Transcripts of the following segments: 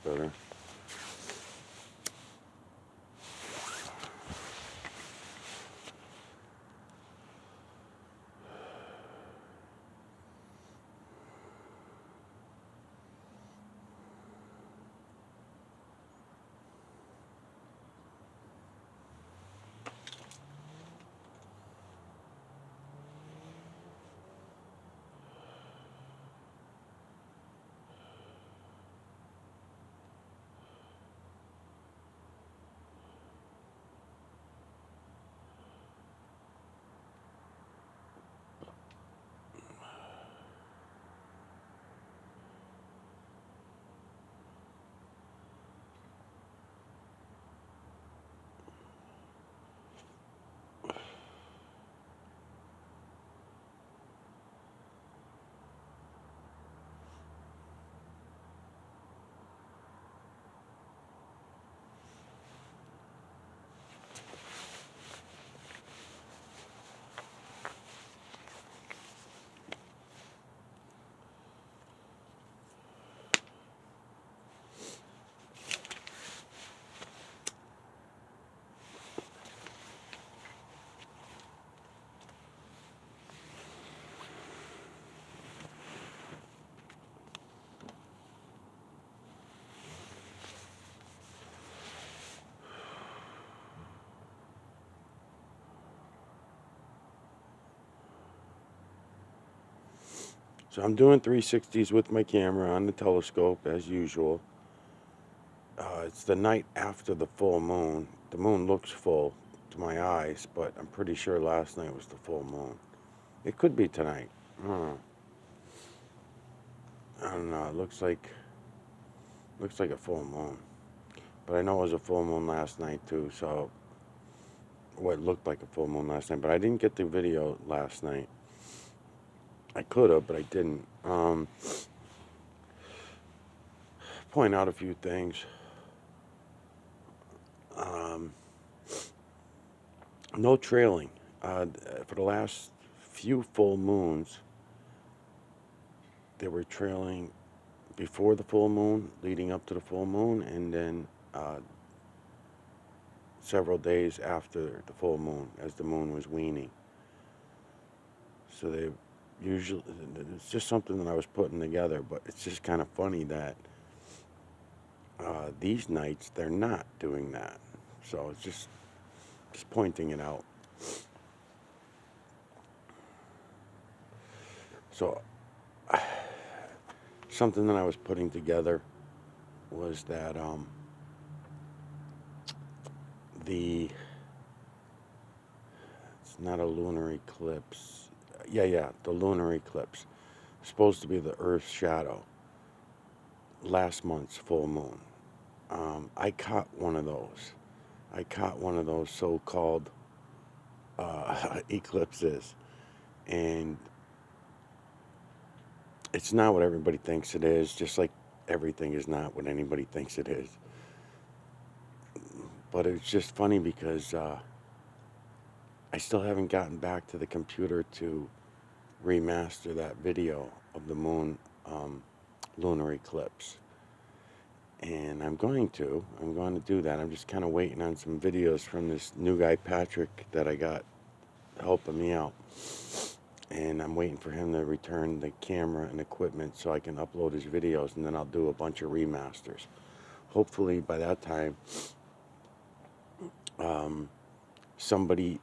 Better. So I'm doing 360s with my camera on the telescope as usual. It's the night after the full moon. The moon looks full to my eyes, but I'm pretty sure last night was the full moon. It could be tonight. I don't know. I don't know. It looks like a full moon. But I know it was a full moon last night too, so what looked like a full moon last night, but I didn't get the video last night. I could have, but I didn't. Point out a few things. No trailing. For the last few full moons, they were trailing before the full moon, leading up to the full moon, and then several days after the full moon, as the moon was waning. So they usually, it's just something that I was putting together, but it's just kind of funny that these nights they're not doing that. So it's just pointing it out. So something that I was putting together. was that the it's not a lunar eclipse. Yeah, the lunar eclipse. Supposed to be the Earth's shadow. Last month's full moon. I caught one of those. I caught one of those so-called eclipses, and it's not what everybody thinks it is. Just like everything is not what anybody thinks it is. But it's just funny because I still haven't gotten back to the computer to remaster that video of the moon lunar eclipse. And I'm going to do that. I'm just kind of waiting on some videos from this new guy, Patrick, that I got helping me out. And I'm waiting for him to return the camera and equipment so I can upload his videos, and then I'll do a bunch of remasters. Hopefully by that time, somebody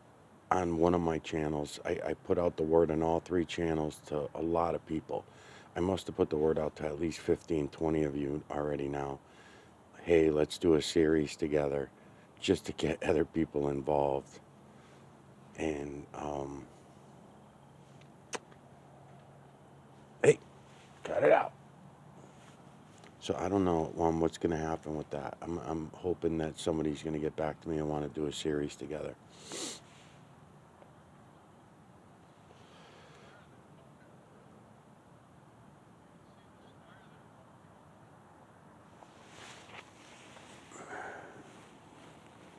on one of my channels, I put out the word on all 3 channels to a lot of people. I must have put the word out to at least 15, 20 of you already now. Hey, let's do a series together just to get other people involved. And, hey, cut it out. So I don't know what's going to happen with that. I'm hoping that somebody's going to get back to me and want to do a series together.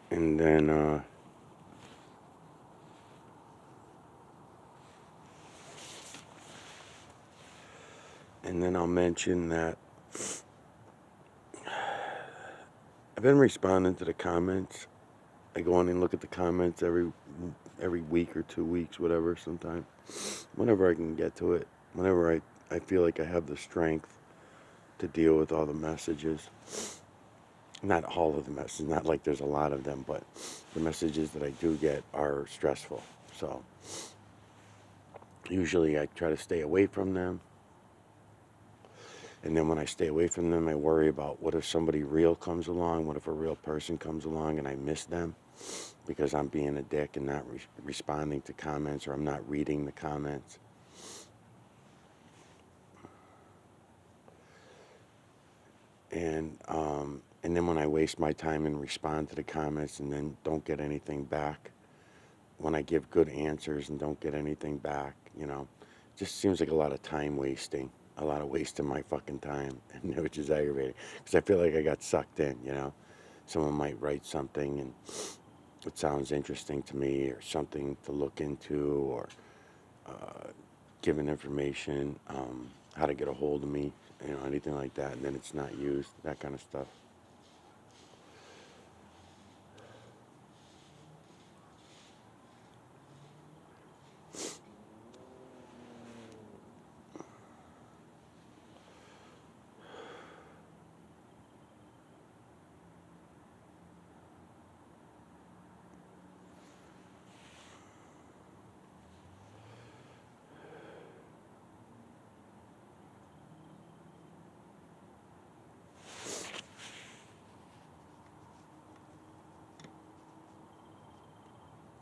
And then, I'll mention that I've been responding to the comments. I go on and look at the comments every week or 2 weeks, whatever, sometime. Whenever I can get to it. Whenever I feel like I have the strength to deal with all the messages. Not all of the messages, not like there's a lot of them, but the messages that I do get are stressful. So usually I try to stay away from them. And then when I stay away from them, I worry about what if somebody real comes along, what if a real person comes along and I miss them because I'm being a dick and not responding to comments, or I'm not reading the comments. And then when I waste my time and respond to the comments and then don't get anything back, when I give good answers and don't get anything back, just seems like a lot of time wasting. A lot of wasting my fucking time, which is aggravating because I feel like I got sucked in. Someone might write something and it sounds interesting to me, or something to look into, or given information, how to get a hold of me, anything like that, and then it's not used, that kind of stuff.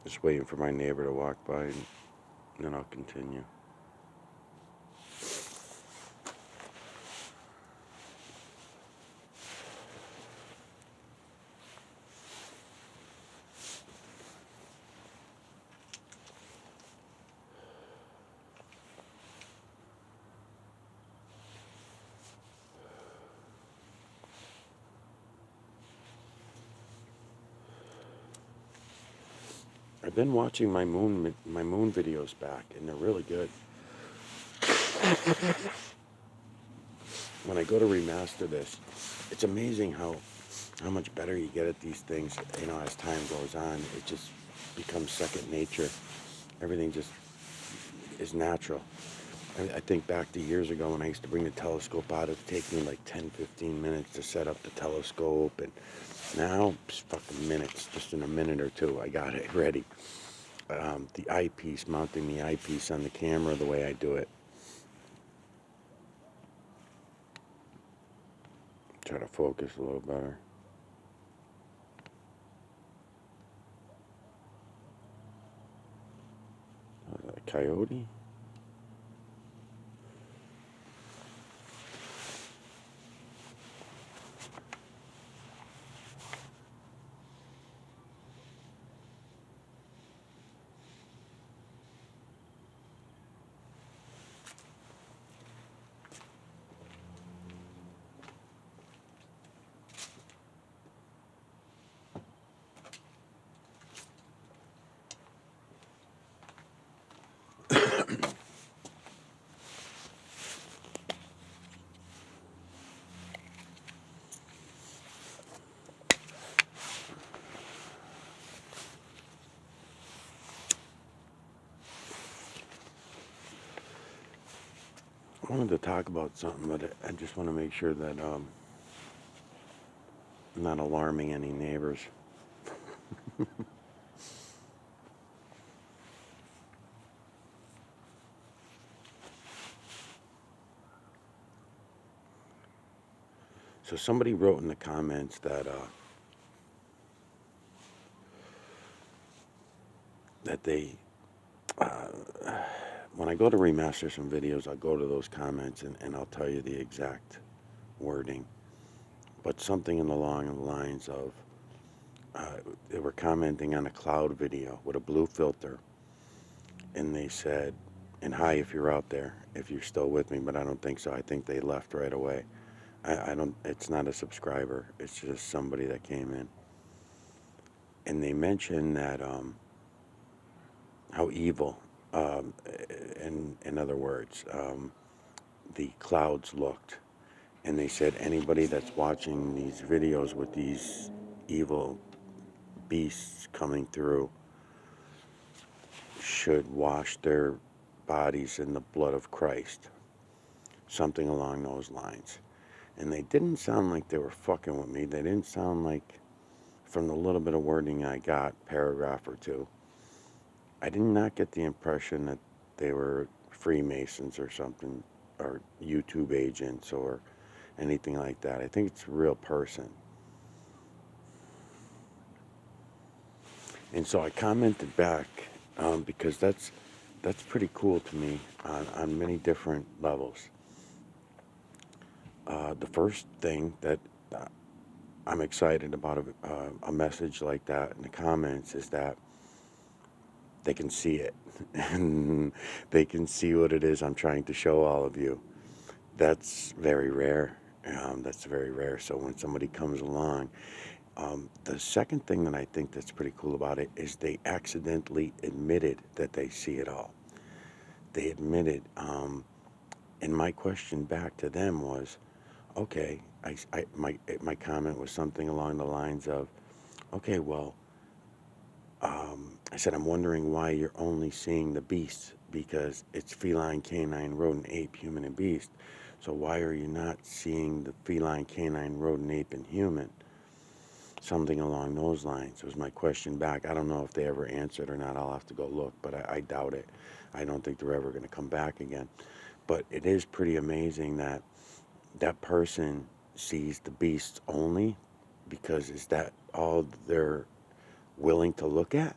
Just waiting for my neighbor to walk by, and then I'll continue. I've been watching my moon videos back, and they're really good. When I go to remaster this, it's amazing how much better you get at these things. As time goes on, it just becomes second nature. Everything just is natural. I think back to years ago when I used to bring the telescope out. It'd take me like 10, 15 minutes to set up the telescope, and now it's fucking minutes. Just in a minute or two, I got it ready. The eyepiece, mounting the eyepiece on the camera the way I do it. Try to focus a little better. Was that a coyote? I wanted to talk about something, but I just want to make sure that I'm not alarming any neighbors. So somebody wrote in the comments that they when I go to remaster some videos, I'll go to those comments and I'll tell you the exact wording. But something along the lines of they were commenting on a cloud video with a blue filter, and they said, and hi if you're out there, if you're still with me, but I don't think so. I think they left right away. I don't, it's not a subscriber, it's just somebody that came in. And they mentioned that how evil, in other words, the clouds looked. And they said anybody that's watching these videos with these evil beasts coming through should wash their bodies in the blood of Christ. Something along those lines. And they didn't sound like they were fucking with me. They didn't sound like, from the little bit of wording I got, paragraph or two, I did not get the impression that they were Freemasons or something, or YouTube agents or anything like that. I think it's a real person. And so I commented back because that's pretty cool to me on many different levels. The first thing that I'm excited about a message like that in the comments is that they can see it and they can see what it is I'm trying to show all of you. That's very rare. That's very rare. So when somebody comes along, the second thing that I think that's pretty cool about it is they accidentally admitted that they see it all. They admitted, and my question back to them was, okay, my comment was something along the lines of, okay, well, I said, I'm wondering why you're only seeing the beasts, because it's feline, canine, rodent, ape, human, and beast. So why are you not seeing the feline, canine, rodent, ape, and human? Something along those lines was my question back. I don't know if they ever answered or not. I'll have to go look, but I doubt it. I don't think they're ever going to come back again. But it is pretty amazing that that person sees the beasts only, because is that all they're willing to look at?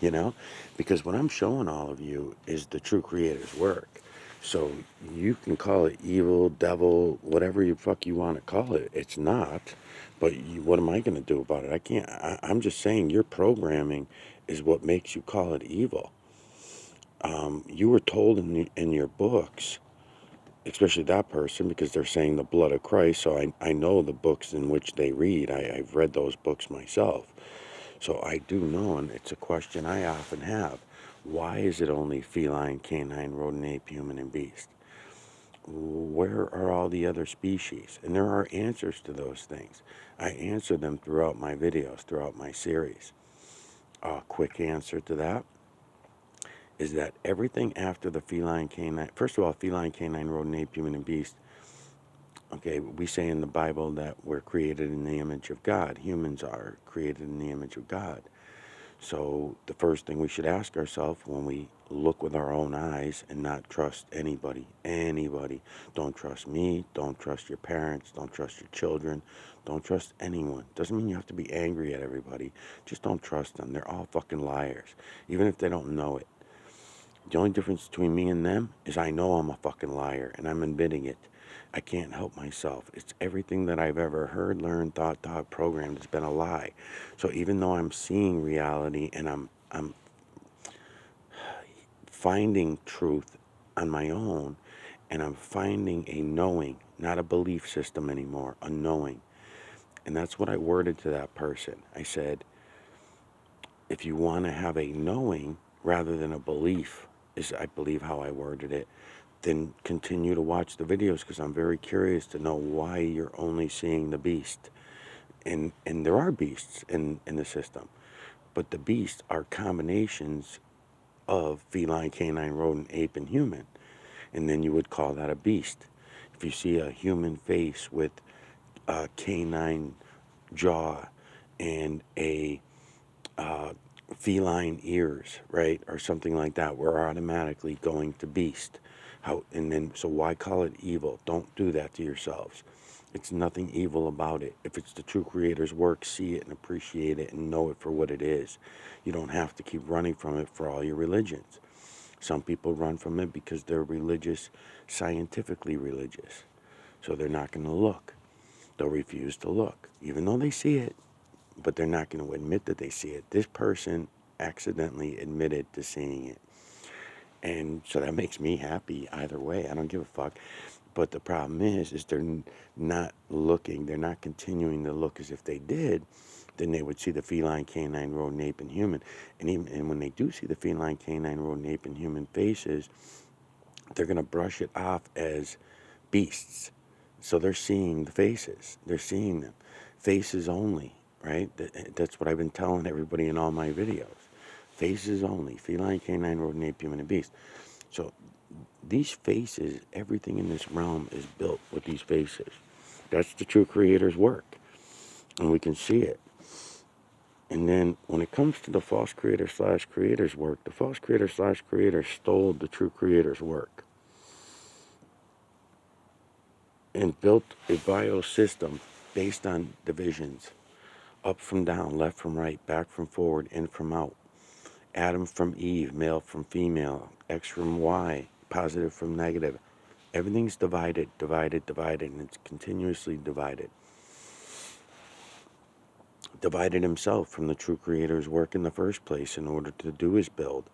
You know, because what I'm showing all of you is the true creator's work. So you can call it evil, devil, whatever you fuck you want to call it. It's not. But what am I going to do about it? I can't. I'm just saying your programming is what makes you call it evil. You were told in your books, especially that person, because they're saying the blood of Christ. So I know the books in which they read. I've read those books myself. So I do know, and it's a question I often have. Why is it only feline, canine, rodent, ape, human, and beast? Where are all the other species? And there are answers to those things. I answer them throughout my videos, throughout my series. A quick answer to that is that everything after the feline, canine, first of all, feline, canine, rodent, ape, human, and beast, okay, we say in the Bible that we're created in the image of God. Humans are created in the image of God. So the first thing we should ask ourselves when we look with our own eyes and not trust anybody. Don't trust me, don't trust your parents, don't trust your children, don't trust anyone. Doesn't mean you have to be angry at everybody. Just don't trust them. They're all fucking liars, even if they don't know it. The only difference between me and them is I know I'm a fucking liar and I'm admitting it. I can't help myself. It's everything that I've ever heard, learned, thought, programmed has been a lie. So even though I'm seeing reality and I'm finding truth on my own, and I'm finding a knowing, not a belief system anymore, a knowing. And that's what I worded to that person. I said, if you want to have a knowing rather than a belief, is I believe how I worded it, then continue to watch the videos because I'm very curious to know why you're only seeing the beast. And there are beasts in the system, but the beasts are combinations of feline, canine, rodent, ape, and human. And then you would call that a beast. If you see a human face with a canine jaw and a feline ears, right, or something like that, we're automatically going to beast. How? And then, so why call it evil? Don't do that to yourselves. It's nothing evil about it. If it's the true creator's work, see it and appreciate it and know it for what it is. You don't have to keep running from it for all your religions. Some people run from it because they're religious, scientifically religious. So they're not going to look. They'll refuse to look, even though they see it, but they're not going to admit that they see it. This person accidentally admitted to seeing it. And so that makes me happy either way. I don't give a fuck. But the problem is they're not looking. They're not continuing to look, as if they did, then they would see the feline, canine, rodent, ape, and human. And when they do see the feline, canine, rodent, ape, and human faces, they're going to brush it off as beasts. So they're seeing the faces. They're seeing them. Faces only, right? That's what I've been telling everybody in all my videos. Faces only. Feline, canine, rodent, ape, human, and beast. So these faces, everything in this realm is built with these faces. That's the true creator's work. And we can see it. And then when it comes to the false creator slash creator's work, the false creator slash creator stole the true creator's work and built a biosystem based on divisions, up from down, left from right, back from forward, in from out, Adam from Eve, male from female, X from Y, positive from negative. Everything's divided, and it's continuously divided. Divided himself from the true creator's work in the first place in order to do his build.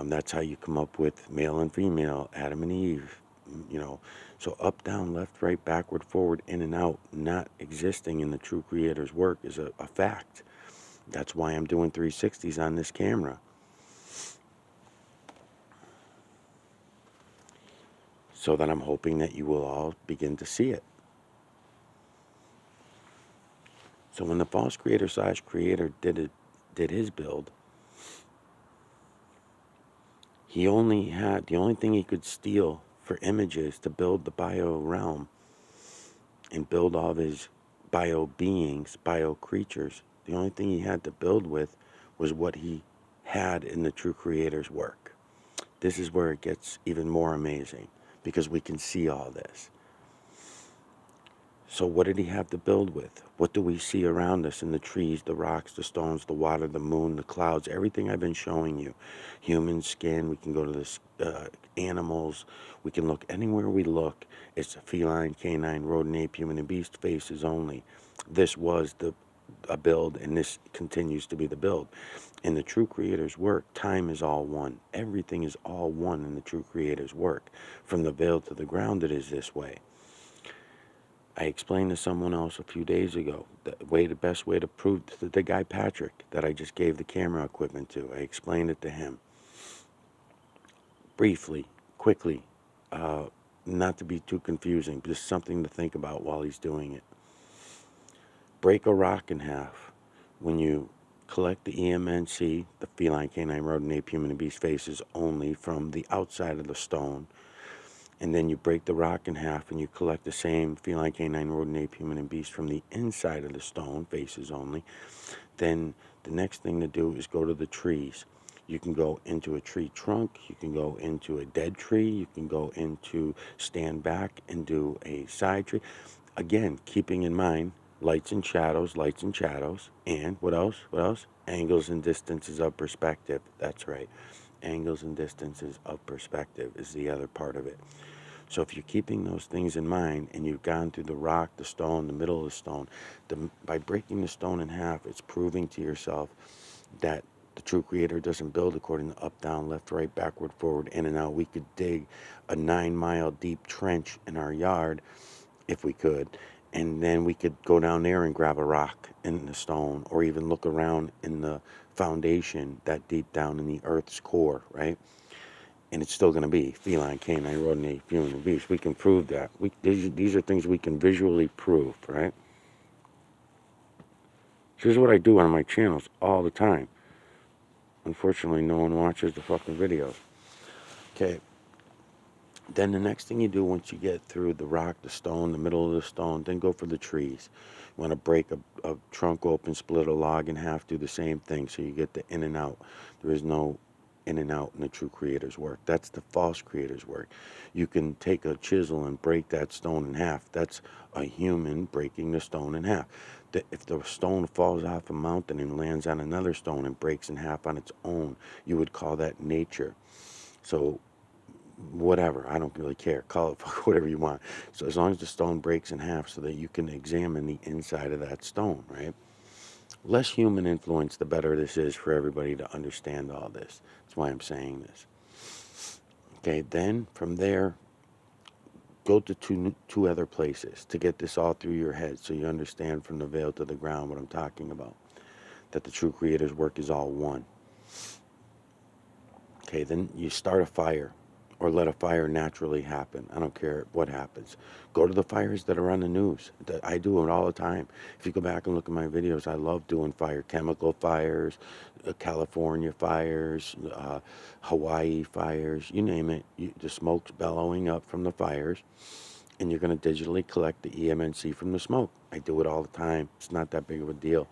That's how you come up with male and female, Adam and Eve, you know. So up, down, left, right, backward, forward, in and out, not existing in the true creator's work is a fact. That's why I'm doing 360s on this camera. So that I'm hoping that you will all begin to see it. So when the false creator slash creator did his build, he only had, the only thing he could steal for images to build the bio realm and build all of his bio beings, bio creatures, the only thing he had to build with was what he had in the true creator's work. This is where it gets even more amazing because we can see all this. So what did he have to build with? What do we see around us in the trees, the rocks, the stones, the water, the moon, the clouds, everything I've been showing you. Human skin, we can go to the animals, we can look anywhere we look. It's a feline, canine, rodent, ape, human, and beast faces only. This was a build, and this continues to be the build. In the true creator's work, time is all one. Everything is all one in the true creator's work. From the veil to the ground, it is this way. I explained to someone else a few days ago the best way to prove to the guy Patrick that I just gave the camera equipment to. I explained it to him briefly, quickly, not to be too confusing, just something to think about while he's doing it. Break a rock in half. When you collect the EMNC, the feline, canine, rodent, ape, human, and beast faces only from the outside of the stone, and then you break the rock in half and you collect the same feline, canine, rodent, ape, human, and beast from the inside of the stone, faces only. Then the next thing to do is go to the trees. You can go into a tree trunk, you can go into a dead tree, you can go into, stand back and do a side tree. Again, keeping in mind lights and shadows, and what else? What else? Angles and distances of perspective. That's right. Angles and distances of perspective is the other part of it. So if you're keeping those things in mind and you've gone through the rock, the stone, the middle of the stone, by breaking the stone in half, it's proving to yourself that the true creator doesn't build according to up, down, left, right, backward, forward, in and out. We could dig a 9-mile deep trench in our yard if we could, and then we could go down there and grab a rock in the stone, or even look around in the foundation that deep down in the earth's core, right? And it's still going to be feline, canine, rodent, ape, human, and beast. We can prove that. These are things we can visually prove, right? This is what I do on my channels all the time. Unfortunately, no one watches the fucking videos. Okay. Then the next thing you do once you get through the rock, the stone, the middle of the stone, then go for the trees. You want to break a trunk open, split a log in half, do the same thing so you get the in and out. There is no in and out in the true creator's work. That's the false creator's work. You can take a chisel and break that stone in half. That's a human breaking the stone in half. If the stone falls off a mountain and lands on another stone and breaks in half on its own, you would call that nature. So whatever, I don't really care, call it whatever you want, so as long as the stone breaks in half so that you can examine the inside of that stone, right? Less human influence, the better this is for everybody to understand all this. That's why I'm saying this. Okay, then from there, go to two other places to get this all through your head so you understand from the veil to the ground what I'm talking about, that the true creator's work is all one. Okay, then you start a fire, or let a fire naturally happen. I don't care what happens. Go to the fires that are on the news. I do it all the time. If you go back and look at my videos, I love doing chemical fires, California fires, Hawaii fires, you name it. The smoke's bellowing up from the fires, and you're going to digitally collect the EMNC from the smoke. I do it all the time. It's not that big of a deal.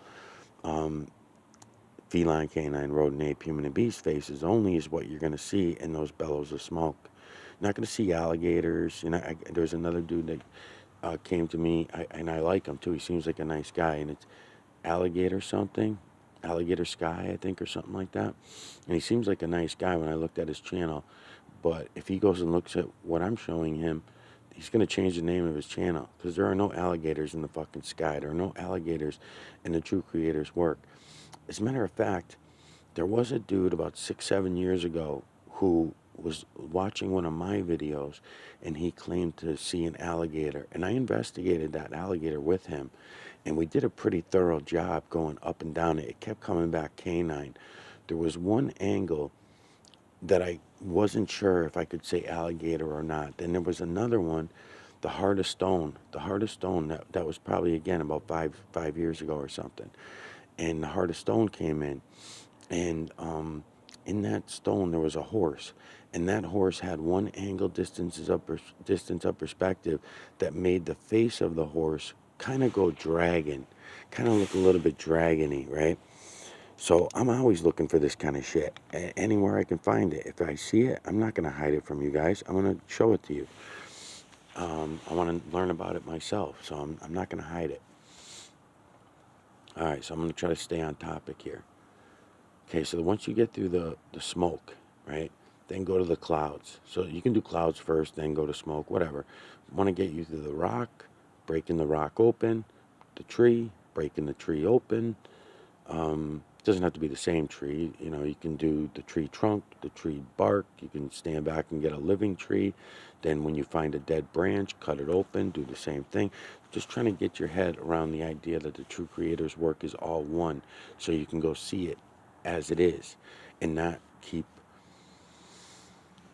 Feline, canine, rodent, ape, human, and beast faces only is what you're going to see in those bellows of smoke. You're not going to see alligators. There's another dude that came to me, and I like him too. He seems like a nice guy, and it's Alligator something, Alligator Sky, I think, or something like that. And he seems like a nice guy when I looked at his channel. But if he goes and looks at what I'm showing him, he's going to change the name of his channel, because there are no alligators in the fucking sky. There are no alligators in the true creator's work. As a matter of fact, there was a dude about 6-7 years ago who was watching one of my videos, and he claimed to see an alligator. And I investigated that alligator with him, and we did a pretty thorough job going up and down it. It kept coming back canine. There was one angle that I wasn't sure if I could say alligator or not. Then there was another one, the heart of stone. The heart of stone, that was probably, again, about five years ago or something. And the heart of stone came in, and in that stone there was a horse, and that horse had one angle distance of perspective that made the face of the horse kind of go dragon, kind of look a little bit dragony, right? So I'm always looking for this kind of shit anywhere I can find it. If I see it, I'm not going to hide it from you guys. I'm going to show it to you. I want to learn about it myself, so I'm not going to hide it. All right, so I'm going to try to stay on topic here. Okay, so once you get through the smoke, right, then go to the clouds. So you can do clouds first, then go to smoke, whatever. Want to get you through the rock, breaking the rock open, the tree, breaking the tree open. Doesn't have to be the same tree. You can do the tree trunk, the tree bark. You can stand back and get a living tree. Then when you find a dead branch, cut it open, do the same thing. Just trying to get your head around the idea that the true creator's work is all one, so you can go see it as it is and not keep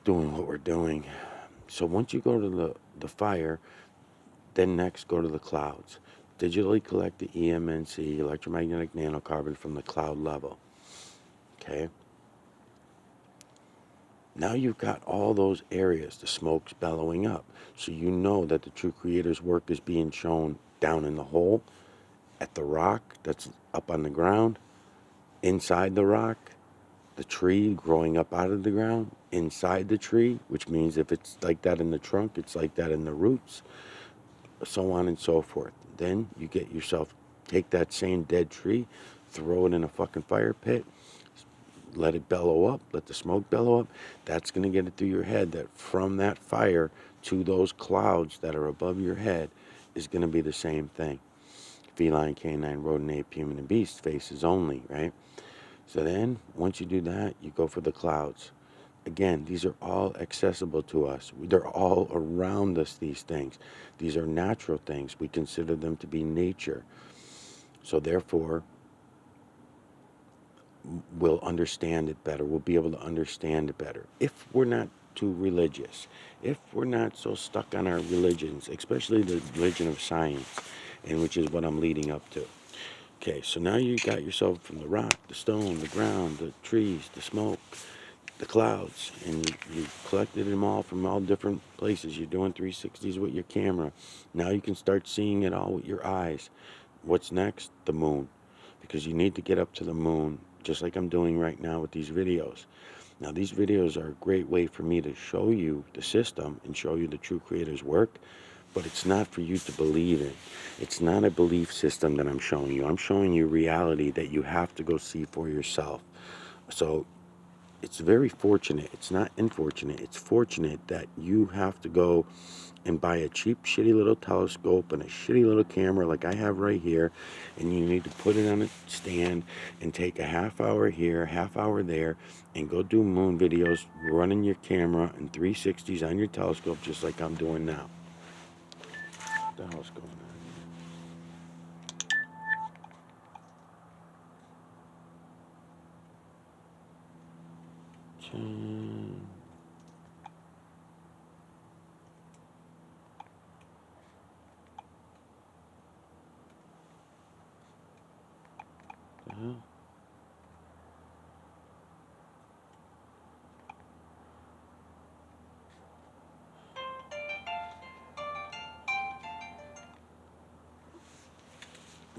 doing what we're doing. So once you go to the fire, then next go to the clouds. Digitally collect the EMNC, electromagnetic nanocarbon, from the cloud level. Okay? Now you've got all those areas, the smoke's bellowing up. So you know that the true creator's work is being shown down in the hole, at the rock that's up on the ground, inside the rock, the tree growing up out of the ground, inside the tree, which means if it's like that in the trunk, it's like that in the roots, so on and so forth. Then you get yourself, take that same dead tree, throw it in a fucking fire pit, let it bellow up, let the smoke bellow up. That's going to get it through your head that from that fire to those clouds that are above your head is going to be the same thing. Feline, canine, rodent, ape, human, and beast, faces only, right? So then, once you do that, you go for the clouds. Again, these are all accessible to us. They're all around us, these things. These are natural things. We consider them to be nature. So therefore, we'll understand it better. We'll be able to understand it better. If we're not too religious, if we're not so stuck on our religions, especially the religion of science, and which is what I'm leading up to. Okay, so now you got yourself from the rock, the stone, the ground, the trees, the smoke, the clouds, and you collected them all from all different places. You're doing 360s with your camera. Now you can start seeing it all with your eyes. What's next? The moon. Because you need to get up to the moon, just like I'm doing right now with these videos. Now, these videos are a great way for me to show you the system and show you the true creator's work, but it's not for you to believe in. It's not a belief system that I'm showing you. I'm showing you reality that you have to go see for yourself. So it's very fortunate. It's not unfortunate. It's fortunate that you have to go and buy a cheap, shitty little telescope and a shitty little camera like I have right here, and you need to put it on a stand and take a half hour here, half hour there, and go do moon videos running your camera and 360s on your telescope just like I'm doing now. What the hell's going on? The hell?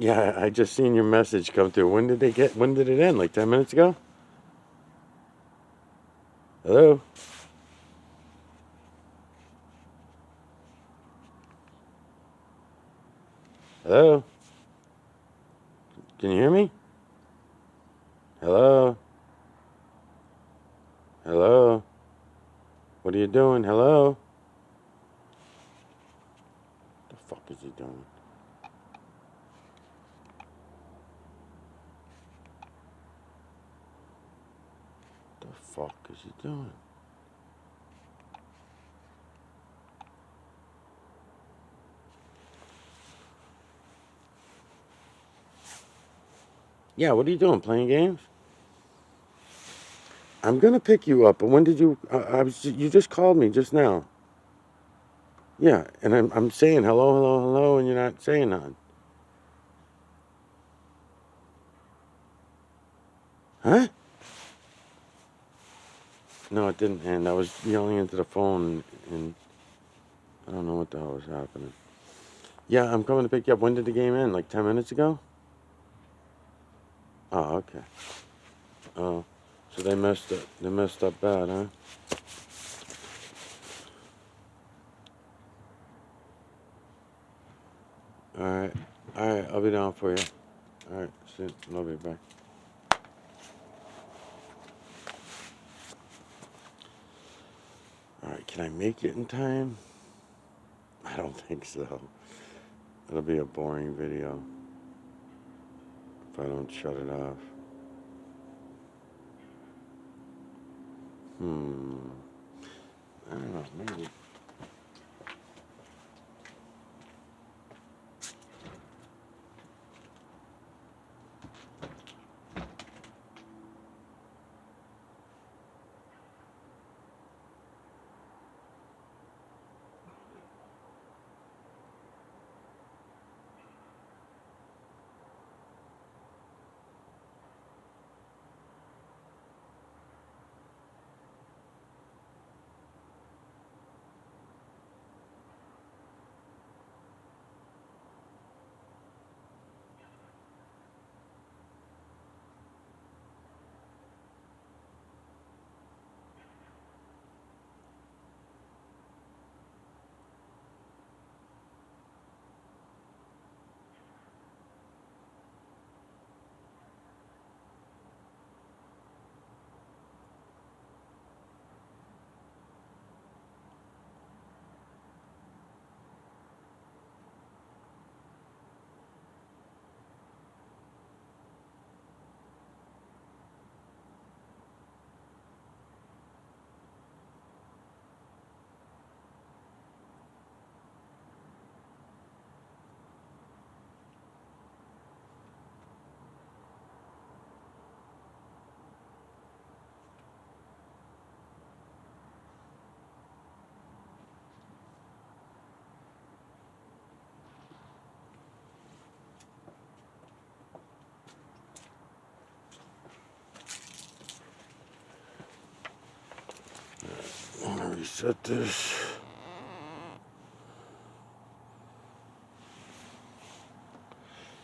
Yeah, I just seen your message come through. When did it end? Like 10 minutes ago? Hello? Hello? Can you hear me? Hello? Hello? What are you doing? Hello? What the fuck is he doing? What the fuck is he doing? Yeah, what are you doing? Playing games? I'm gonna pick you up, but when did you? You just called me just now. Yeah, and I'm saying hello, hello, hello, and you're not saying nothing. Huh? No, it didn't end. I was yelling into the phone, and I don't know what the hell was happening. Yeah, I'm coming to pick you up. When did the game end? Like 10 minutes ago? Oh, okay. Oh, so they messed up. They messed up bad, huh? All right. All right, I'll be down for you. All right, see you. Love you. Bye. All right, can I make it in time? I don't think so. It'll be a boring video if I don't shut it off. I don't know, maybe. set this.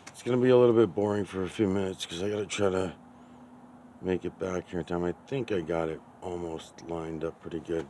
It's gonna be a little bit boring for a few minutes because I gotta try to make it back here in time. I think I got it almost lined up pretty good.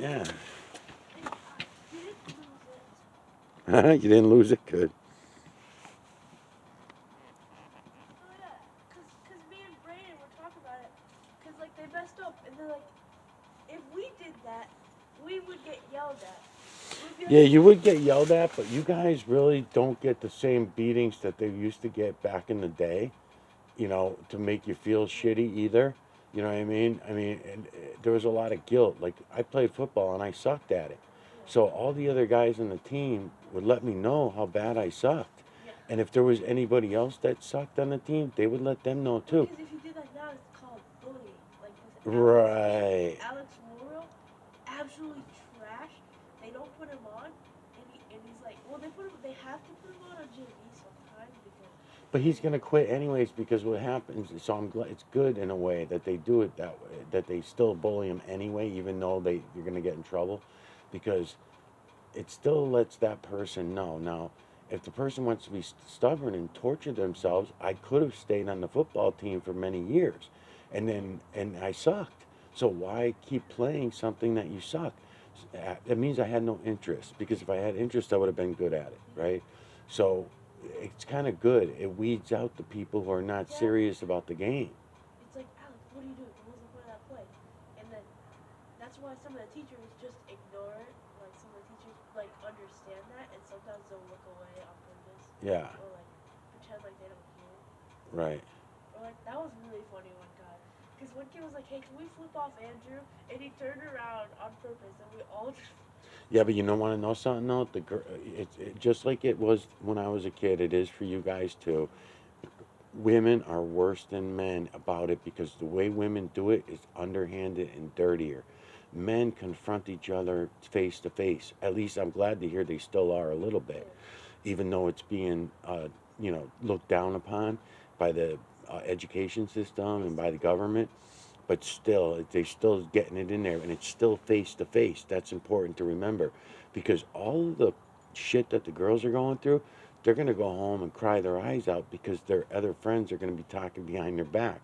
Yeah. And I didn't lose it. You didn't lose it? Good. Oh yeah, cause me and Brayden were talking about it. Cause like they messed up, and they're like, if we did that, we would get yelled at. We'd be Yeah, like, you would get yelled at, but you guys really don't get the same beatings that they used to get back in the day, to make you feel shitty either. You know what I mean? And there was a lot of guilt. Like, I played football and I sucked at it. yeah, So all the other guys on the team would let me know how bad I sucked. yeah. And if there was anybody else that sucked on the team, they would let them know too. Because if you did that now, it's called bullying. Like with Right. Alex Moro, absolutely trash. They don't put him on, and he's like, well, they have to put him on JV sometimes because But he's going to quit anyways because what happens. So I'm glad it's good in a way that they do it that way. That they still bully him anyway, even though you're going to get in trouble, because it still lets that person know. Now, if the person wants to be stubborn and torture themselves, I could have stayed on the football team for many years, and I sucked. So why keep playing something that you suck? That means I had no interest, because if I had interest, I would have been good at it, right? So it's kind of good. It weeds out the people who are not yeah, serious about the game. it's like, Alex, what are you doing? What was the point of that play? And then that's why some of the teachers just ignore it. Like some of the teachers like understand that, and sometimes they'll look away on purpose, Yeah, or like pretend like they don't hear it. right. Or like that was really funny one guy, because one kid was like, "Hey, can we flip off Andrew?" And he turned around on purpose, and we all just Yeah, but you don't want to know something though. Just like it was when I was a kid. It is for you guys too. Women are worse than men about it because the way women do it is underhanded and dirtier. Men confront each other face to face. At least I'm glad to hear they still are a little bit, yeah, even though it's being, looked down upon by the education system they and by still the do it. government. But still, they still getting it in there, and it's still face to face. That's important to remember, because all of the shit that the girls are going through, they're gonna go home and cry their eyes out because their other friends are gonna be talking behind their back.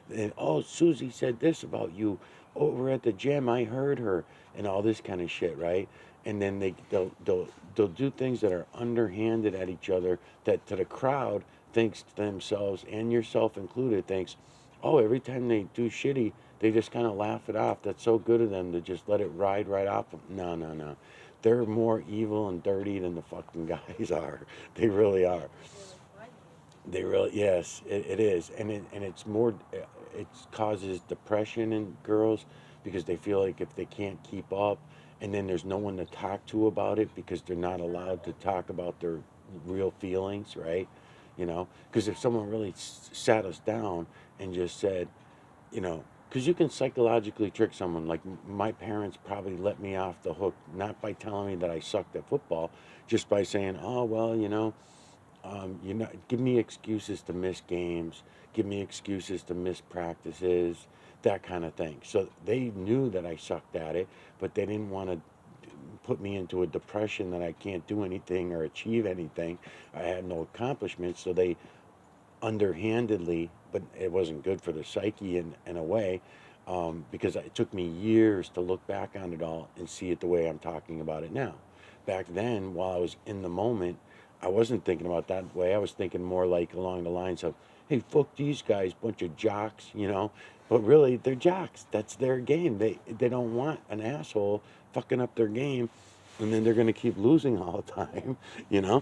Yeah, And oh, Susie said this about you over at the gym. I heard her, and all this kind of shit, right? And then they'll do things that are underhanded at each other, that to the crowd thinks to themselves, and yourself included, thinks, oh, every time they do shitty, they just kind of laugh it off. That's so good of them to just let it ride right off them. No, no, no. They're more evil and dirty than the fucking guys are. They really yeah. are. They're like mind games. They really, yes, it is, and it's more. It causes depression in girls because they feel like if they can't keep up, and then there's no one to talk to about it because they're not allowed to talk about their real feelings, right? Because if someone really sat us down and just said, because you can psychologically trick someone. Like my parents probably let me off the hook, not by telling me that I sucked at football, just by saying, oh, well, give me excuses to miss games, give me excuses to miss practices, that kind of thing. So they knew that I sucked at it, but they didn't want to put me into a depression that I can't do anything or achieve anything. I had no accomplishments, so they underhandedly, but it wasn't good for the psyche in a way, because it took me years to look back on it all and see it the way I'm talking about it now. Back then, while I was in the moment, I wasn't thinking about that way. I was thinking more like along the lines of, hey, fuck these guys, bunch of jocks. But really, they're jocks. That's their game. They don't want an asshole fucking up their game, and then they're going to keep losing all the Yeah, time, you know?